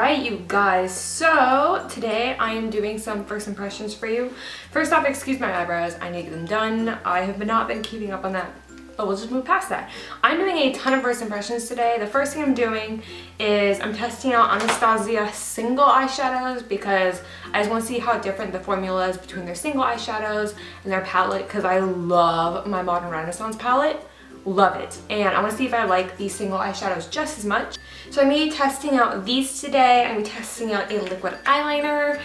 Alright you guys, so today I am doing some first impressions for you. First off, excuse my eyebrows, I need them done. I have not been keeping up on that, but we'll just move past that. I'm doing a ton of first impressions today. The first thing I'm doing is I'm testing out Anastasia single eyeshadows because I just want to see how different the formula is between their single eyeshadows and their palette, because I love my Modern Renaissance palette. Love it, and I want to see if I like these single eyeshadows just as much. So I'm going to be testing out these today. I'm going to be testing out a liquid eyeliner.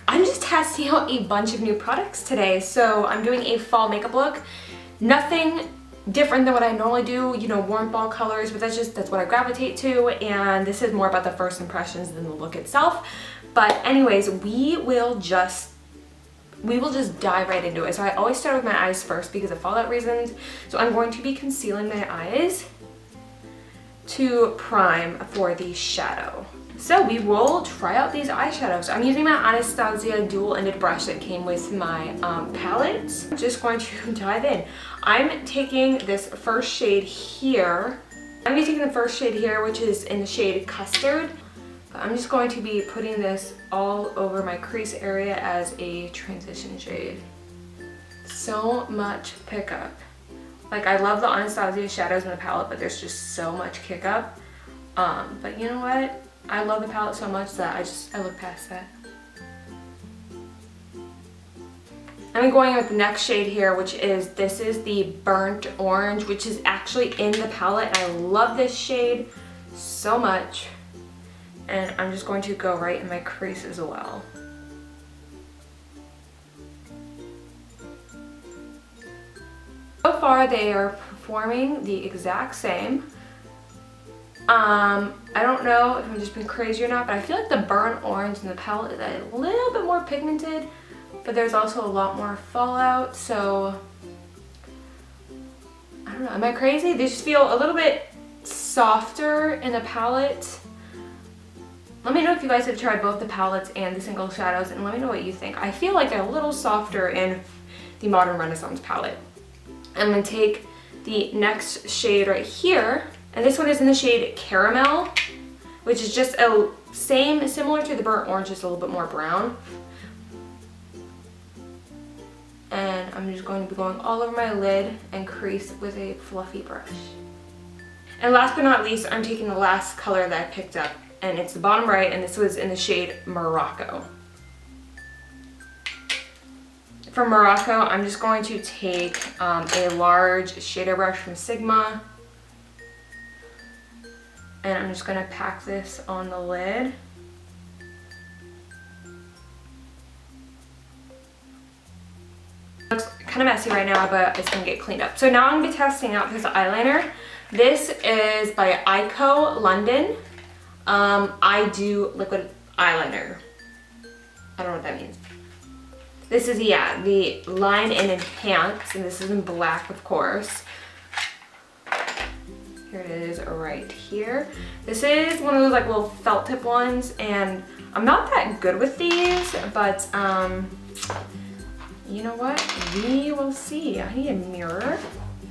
I'm just testing out a bunch of new products today. So I'm doing a fall makeup look. Nothing different than what I normally do, you know, warm fall colors, but that's what I gravitate to, and this is more about the first impressions than the look itself. But anyways, we will just dive right into it. So I always start with my eyes first because of fallout reasons. So I'm going to be concealing my eyes to prime for the shadow. So we will try out these eyeshadows. I'm using my Anastasia dual-ended brush that came with my palette. I'm just going to dive in. I'm taking this first shade here. I'm going to be taking the first shade here, which is in the shade Custard. I'm just going to be putting this all over my crease area as a transition shade. So much pickup. Like, I love the Anastasia shadows in the palette, but there's just so much kick up. But you know what? I love the palette so much that I look past that. I'm going with the next shade here, which is, this is the Burnt Orange, which is actually in the palette. I love this shade so much. And I'm just going to go right in my crease as well. So far they are performing the exact same. I don't know if I'm just being crazy or not, but I feel like the burnt orange in the palette is a little bit more pigmented, but there's also a lot more fallout, so I don't know, am I crazy? They just feel a little bit softer in the palette. Let me know if you guys have tried both the palettes and the single shadows, and let me know what you think. I feel like they're a little softer in the Modern Renaissance palette. I'm going to take the next shade right here, and this one is in the shade Caramel, which is just similar to the Burnt Orange, just a little bit more brown. And I'm just going to be going all over my lid and crease with a fluffy brush. And last but not least, I'm taking the last color that I picked up, and it's the bottom right, and this was in the shade Morocco. For Morocco, I'm just going to take a large shader brush from Sigma, and I'm just going to pack this on the lid. It looks kind of messy right now, but it's going to get cleaned up. So now I'm going to be testing out this eyeliner. This is by Ico London. I do liquid eyeliner. I don't know what that means. This is, yeah, the Line and Enhance, and this is in black, of course. Here it is right here. This is one of those like little felt tip ones, and I'm not that good with these, but you know what? We will see. I need a mirror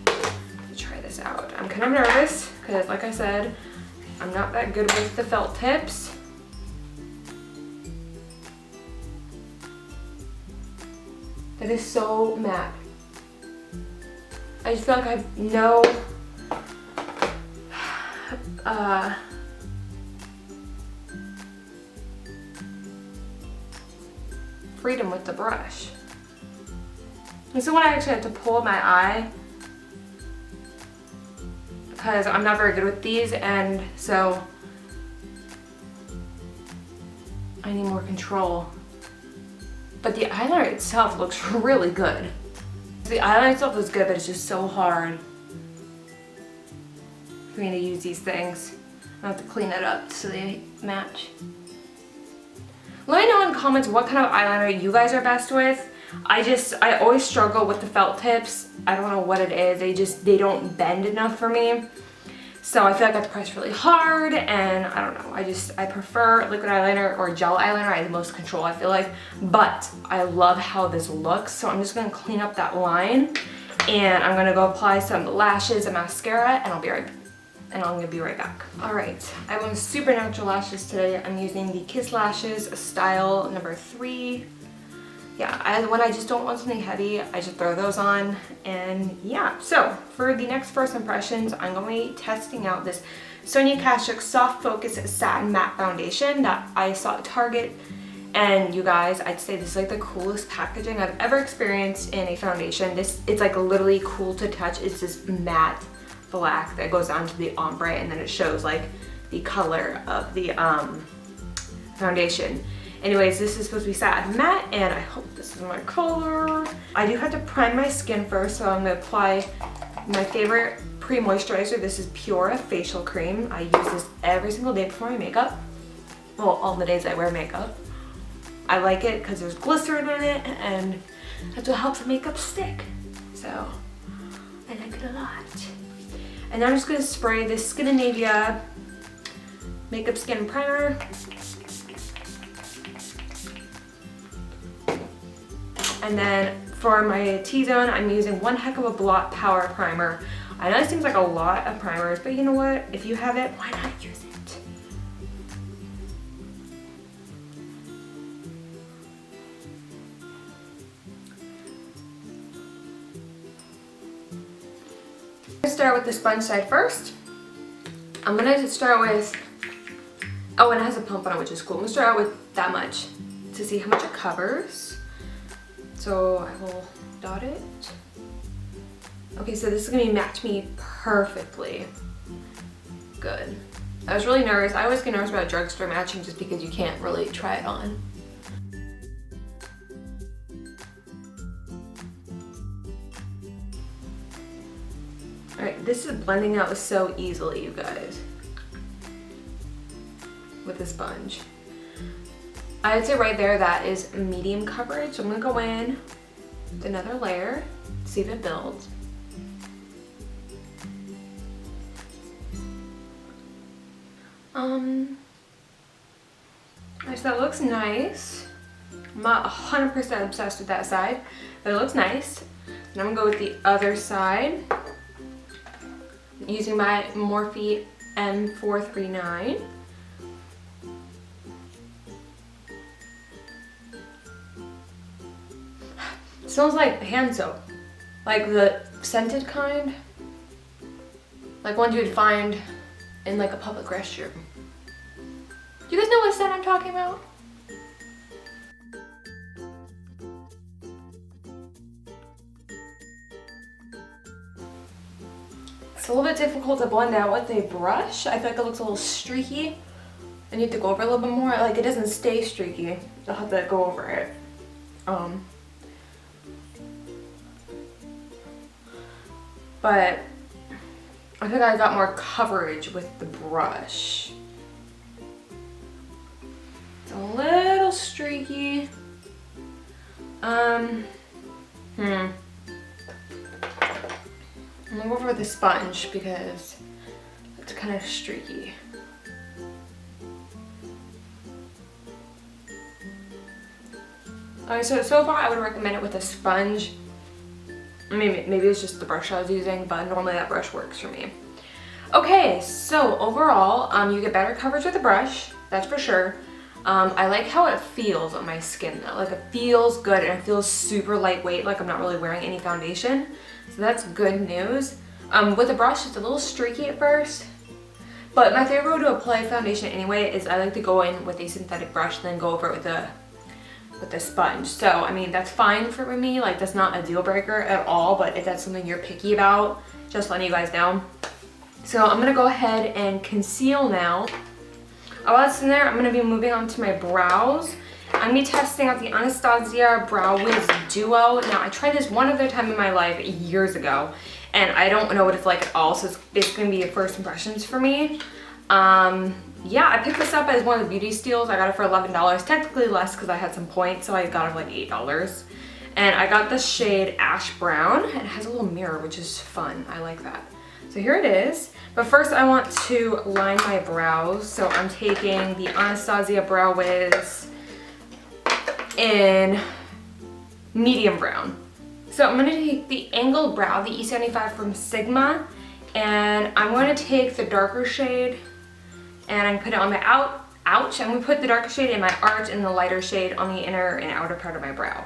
to try this out. I'm kind of nervous because, like I said, I'm not that good with the felt tips. That is so matte. I just feel like I have no freedom with the brush. This is when I actually have to pull my eye, because I'm not very good with these, and so I need more control. But the eyeliner itself looks really good. The eyeliner itself is good, but it's just so hard for me to use these things. I have to clean it up so they match. Let me know in the comments what kind of eyeliner you guys are best with. I always struggle with the felt tips. I don't know what it is. They don't bend enough for me. So I feel like I have to press really hard, and I don't know. I prefer liquid eyeliner or gel eyeliner. I have the most control, I feel like. But I love how this looks, so I'm just going to clean up that line, and I'm going to go apply some lashes and mascara, and I'll be right back. and I'm gonna be right back. All right, I went super natural lashes today. I'm using the Kiss Lashes style number 3. Yeah, when I just don't want something heavy, I just throw those on. And yeah, so for the next first impressions, I'm going to be testing out this Sonia Kashuk Soft Focus Satin Matte Foundation that I saw at Target. And you guys, I'd say this is like the coolest packaging I've ever experienced in a foundation. It's like literally cool to touch. It's this matte black that goes down to the ombre, and then it shows like the color of the foundation. Anyways, this is supposed to be satin matte, and I hope this is my color. I do have to prime my skin first, so I'm gonna apply my favorite pre-moisturizer. This is Pura Facial Cream. I use this every single day before my makeup. Well, all the days I wear makeup. I like it because there's glycerin in it, and that's what helps the makeup stick. So, I like it a lot. And I'm just gonna spray this Scandinavia Makeup Skin Primer. And then for my T-zone, I'm using One Heck of a Blot Power Primer. I know it seems like a lot of primers, but you know what? If you have it, why not use it? I'm gonna start with the sponge side first. I'm gonna start with, oh, and it has a pump on it, which is cool. I'm gonna start out with that much to see how much it covers. So I will dot it. Okay, so this is gonna match me perfectly. Good. I was really nervous. I always get nervous about drugstore matching just because you can't really try it on. All right, this is blending out so easily, you guys, with the sponge. I'd say right there that is medium coverage. So I'm gonna go in with another layer, see if it builds. So that looks nice. I'm not 100% obsessed with that side, but it looks nice. And I'm gonna go with the other side using my Morphe M439. It smells like hand soap, like the scented kind, like ones you'd find in like a public restroom. Do you guys know what scent I'm talking about? It's a little bit difficult to blend out with a brush. I feel like it looks a little streaky. I need to go over a little bit more. Like it doesn't stay streaky. I'll have to go over it. But I think I got more coverage with the brush. It's a little streaky. I'm gonna go over with the sponge because it's kind of streaky. Alright, so far I would recommend it with a sponge. Maybe it's just the brush I was using, but normally that brush works for me. Okay, so overall, you get better coverage with the brush, that's for sure. I like how it feels on my skin though. Like it feels good and it feels super lightweight, like I'm not really wearing any foundation. So that's good news. With the brush, it's a little streaky at first. But my favorite way to apply foundation anyway is I like to go in with a synthetic brush and then go over it with the sponge. So, I mean, that's fine for me. Like, that's not a deal breaker at all, but if that's something you're picky about, just letting you guys know. So I'm gonna go ahead and conceal now. While that's in there, I'm gonna be moving on to my brows. I'm gonna be testing out the Anastasia Brow Wiz Duo. Now, I tried this one other time in my life years ago, and I don't know what it's like at all, so it's gonna be a first impressions for me. Yeah, I picked this up as one of the beauty steals. I got it for $11, technically less because I had some points, so I got it for like $8. And I got the shade Ash Brown, and it has a little mirror, which is fun. I like that. So here it is. But first I want to line my brows. So I'm taking the Anastasia Brow Wiz in medium brown. So I'm gonna take the angled brow, the E75 from Sigma, And I'm going to take the darker shade and I'm going to put it on my ouch. I'm going to put the darker shade in my arch and the lighter shade on the inner and outer part of my brow.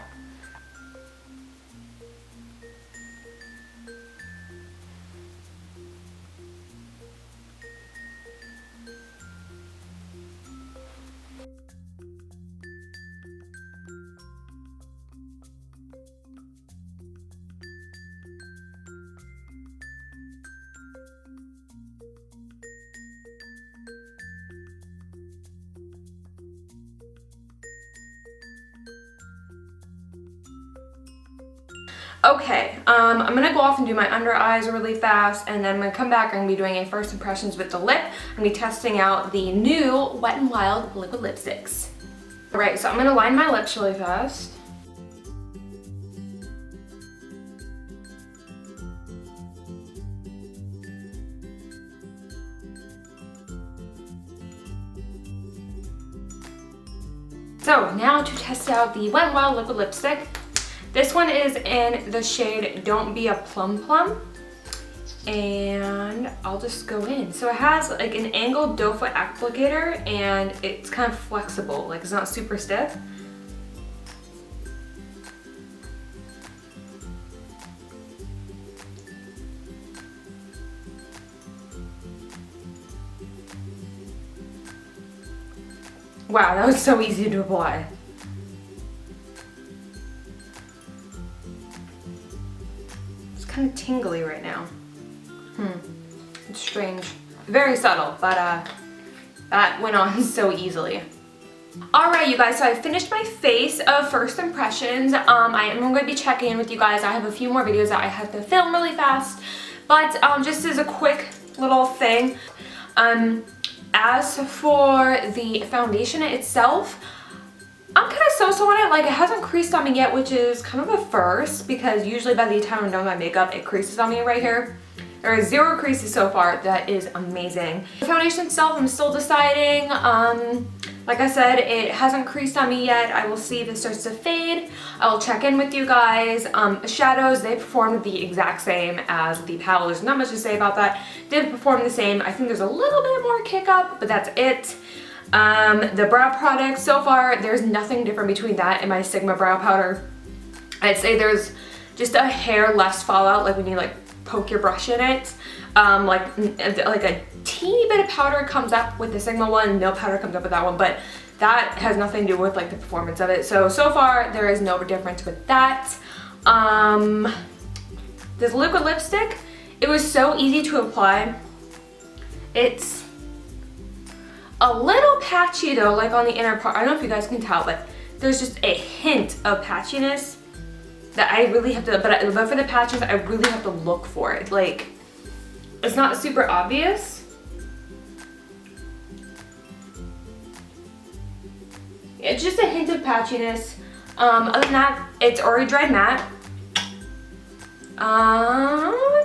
Okay, I'm gonna go off and do my under eyes really fast, and then I'm gonna come back. I'm gonna be doing a first impressions with the lip. I'm gonna be testing out the new Wet n Wild liquid lipsticks. All right, so I'm gonna line my lips really fast. So now to test out the Wet n Wild liquid lipstick. This one is in the shade Don't Be a Plum Plum, and I'll just go in. So it has like an angled doe foot applicator, and it's kind of flexible, like it's not super stiff. Wow, that was so easy to apply. Kind of tingly right now. It's strange. Very subtle, but that went on so easily. Alright you guys, so I finished my face of first impressions. I am going to be checking in with you guys. I have a few more videos that I have to film really fast, but just as a quick little thing, as for the foundation itself, I'm kind of so-so on it. Like, it hasn't creased on me yet, which is kind of a first, because usually by the time I'm done with my makeup, it creases on me right here. There are 0 creases so far. That is amazing. The foundation itself, I'm still deciding. Like I said, it hasn't creased on me yet. I will see if it starts to fade. I will check in with you guys. Shadows, they performed the exact same as the palette. There's not much to say about that. Did perform the same. I think there's a little bit more kick up, but that's it. The brow product, so far there's nothing different between that and my Sigma brow powder. I'd say there's just a hair less fallout, like when you like poke your brush in it. Like a teeny bit of powder comes up with the Sigma one, no powder comes up with that one, but that has nothing to do with like the performance of it. So far there is no difference with that. This liquid lipstick, it was so easy to apply. It's a little patchy though, like on the inner part. I don't know if you guys can tell, but there's just a hint of patchiness that I really have to, but for the patches, I really have to look for it. Like, it's not super obvious. It's just a hint of patchiness. Other than that, it's already dried matte.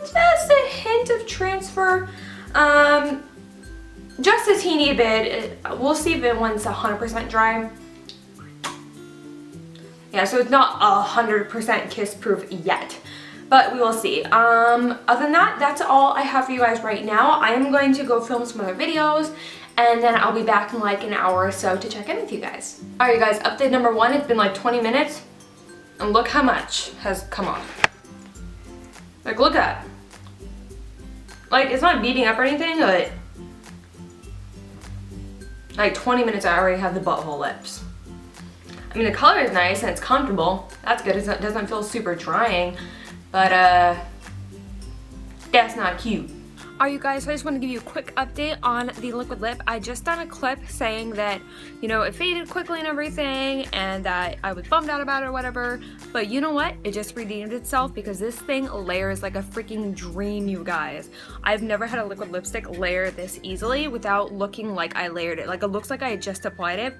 Just a hint of transfer. Just a teeny bit. We'll see if it once 100% dry. Yeah, so it's not 100% kiss proof yet, but we will see. Other than that, that's all I have for you guys right now. I am going to go film some other videos, and then I'll be back in like an hour or so to check in with you guys. All right, you guys, update number 1. It's been like 20 minutes, and look how much has come off. Like, look at that. Like, it's not beating up or anything, but like 20 minutes I already have the butthole lips. I mean, the color is nice and it's comfortable. That's good. It doesn't feel super drying, but that's not cute. Alright you guys, so I just want to give you a quick update on the liquid lip. I just done a clip saying that, you know, it faded quickly and everything, and that I was bummed out about it or whatever, but you know what? It just redeemed itself because this thing layers like a freaking dream, you guys. I've never had a liquid lipstick layer this easily without looking like I layered it. Like, it looks like I just applied it,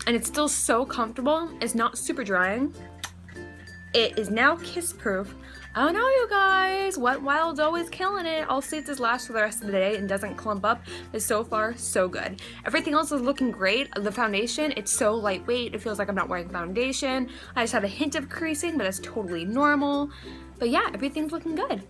and it's still so comfortable. It's not super drying. It is now kiss proof. I don't know, you guys. Wet n Wild's always killing it. I'll see if this lasts for the rest of the day and doesn't clump up. But so far, so good. Everything else is looking great. The foundation, it's so lightweight. It feels like I'm not wearing foundation. I just have a hint of creasing, but it's totally normal. But yeah, everything's looking good.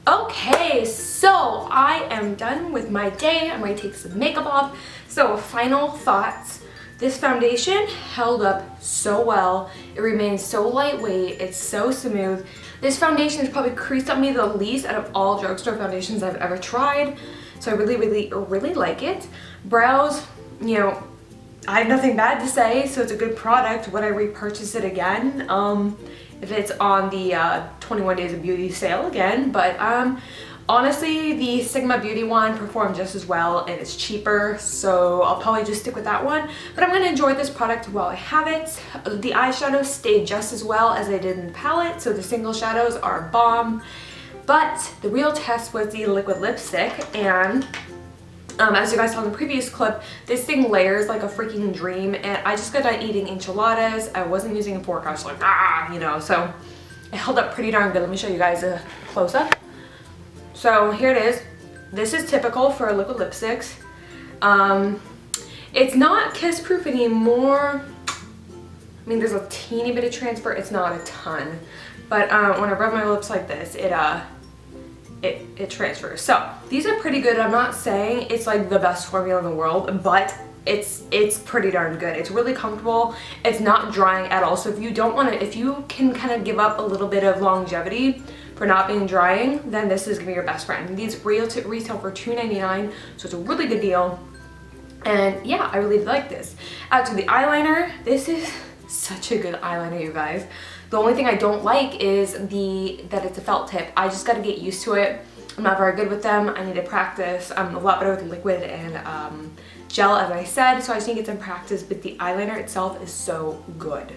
Okay, so I am done with my day. I'm ready to take some makeup off. So final thoughts. This foundation held up so well. It remains so lightweight. It's so smooth. This foundation has probably creased on me the least out of all drugstore foundations I've ever tried. So I really like it. Brows, you know, I have nothing bad to say, so it's a good product. Would I repurchase it again? If it's on the 21 Days of Beauty sale again, but honestly, the Sigma Beauty one performed just as well and it's cheaper, so I'll probably just stick with that one. But I'm going to enjoy this product while I have it. The eyeshadows stayed just as well as I did in the palette, so the single shadows are bomb. But the real test was the liquid lipstick, and as you guys saw in the previous clip, this thing layers like a freaking dream, and I just got done eating enchiladas. I wasn't using a fork, I was like, you know, so it held up pretty darn good. Let me show you guys a close-up. So here it is. This is typical for liquid lipsticks. It's not kiss-proof anymore. I mean, there's a teeny bit of transfer. It's not a ton. But when I rub my lips like this, it transfers. So these are pretty good. I'm not saying it's like the best formula in the world, but it's pretty darn good. It's really comfortable. It's not drying at all. So if you don't want to, if you can kind of give up a little bit of longevity for not being drying, then this is gonna be your best friend. These retail for $2.99, so it's a really good deal. And yeah, I really like this. As to the eyeliner, this is such a good eyeliner, you guys. The only thing I don't like is that it's a felt tip. I just gotta get used to it. I'm not very good with them. I need to practice. I'm a lot better with liquid and gel, as I said, so I just need to get some practice, but the eyeliner itself is so good.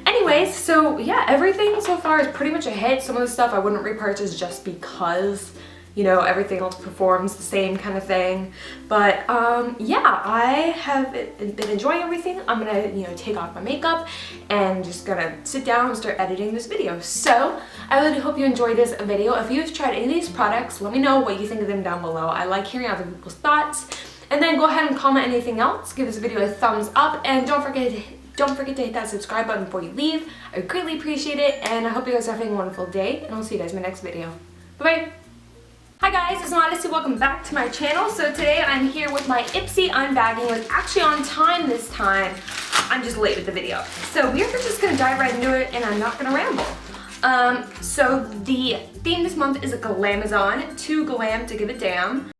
Anyways, so yeah, everything so far is pretty much a hit. Some of the stuff I wouldn't repurchase just because, you know, everything else performs the same kind of thing. But yeah, I have been enjoying everything. I'm gonna, you know, take off my makeup and just gonna sit down and start editing this video. So I really hope you enjoyed this video. If you've tried any of these products, let me know what you think of them down below. I like hearing other people's thoughts. And then go ahead and comment anything else. Give this video a thumbs up, and don't forget to hit that subscribe button before you leave. I greatly appreciate it, and I hope you guys are having a wonderful day, and I'll see you guys in my next video. Bye-bye! Hi guys, it's Modesty. Welcome back to my channel. So today I'm here with my Ipsy unbagging. It was actually on time this time. I'm just late with the video. So we're just gonna dive right into it, and I'm not gonna ramble. So the theme this month is a glamazon, too glam to give a damn.